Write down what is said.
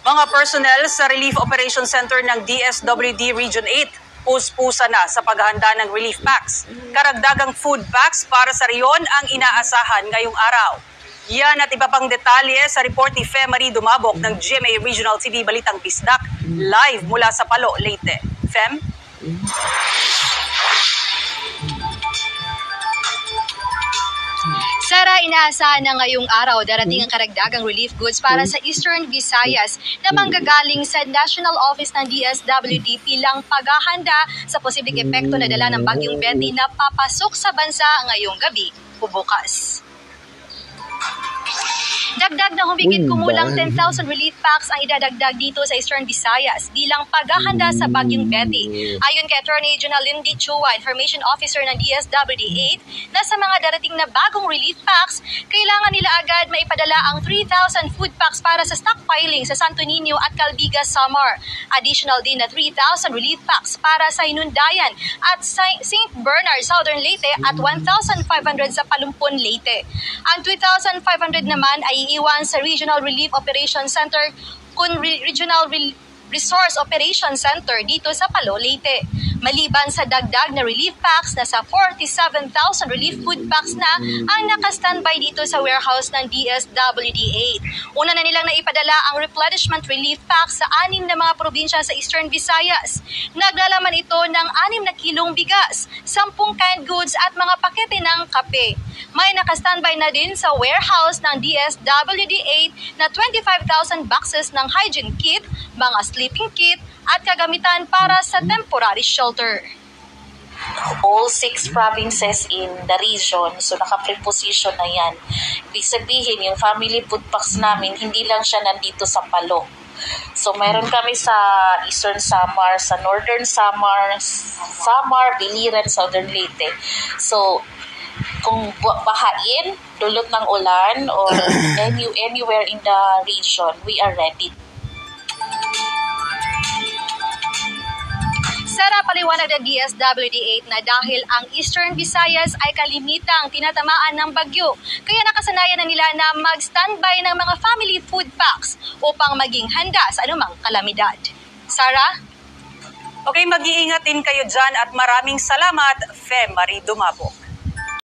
Mga personnel sa Relief Operation Center ng DSWD Region 8 puspusa na sa paghahanda ng relief packs. Karagdagang food packs para sa riyon ang inaasahan ngayong araw. Yan at iba pang detalye sa report ni Fe Marie Dumabok ng GMA Regional TV Balitang Bisdak, live mula sa Palo, Leyte. Fem? Sara, inaasahan na ngayong araw darating ang karagdagang relief goods para sa Eastern Visayas na manggagaling sa National Office ng DSWD bilang paghahanda sa posibleng epekto na dala ng Bagyong Betty na papasok sa bansa ngayong gabi o bukas. Dagdag na humigit kumulang 10,000 relief packs ang idadagdag dito sa Eastern Visayas bilang paghahanda sa Bagyong Betty. Ayon kay Attorney General Lindy Chua, Information Officer ng DSWD 8, na sa mga darating na bagong relief packs, kailangan nila agad maipadala ang 3,000 food packs para sa stockpiling sa Santo Niño at Calbiga, Samar. Additional din na 3,000 relief packs para sa Inundayan at St. Bernard, Southern Leyte at 1,500 sa Palumpon, Leyte. Ang 2,500 naman ay iiwan sa Regional Relief Operation Center kung Regional Resource Operation Center dito sa Palo, Leyte. Maliban sa dagdag na relief packs, nasa 47,000 relief food packs na ang nakastandby dito sa warehouse ng DSWD 8. Una na nilang naipadala ang replenishment relief packs sa 6 na mga probinsya sa Eastern Visayas. Naglalaman ito ng 6 na kilong bigas, 10 canned goods at mga pakete ng kape. May nakastandby na din sa warehouse ng DSWD 8 na 25,000 boxes ng hygiene kit, mga sleeping kit at kagamitan para sa temporary shelter. All 6 provinces in the region, so naka-preposition na yan. Ibig sabihin, yung family food packs namin, hindi lang siya nandito sa Palo. So meron kami sa Eastern Samar, sa Northern Samar, Biliran, Southern Leyte. So kung bahain, dulot ng ulan, or anywhere in the region, we are ready. Sara, paliwanag ng DSWD 8 na dahil ang Eastern Visayas ay kalimitang tinatamaan ng bagyo, kaya nakasanayan na nila na mag-standby ng mga family food packs upang maging handa sa anumang kalamidad. Sara? Okay, mag-iingat din kayo dyan at maraming salamat, Fe Marie Dumabok.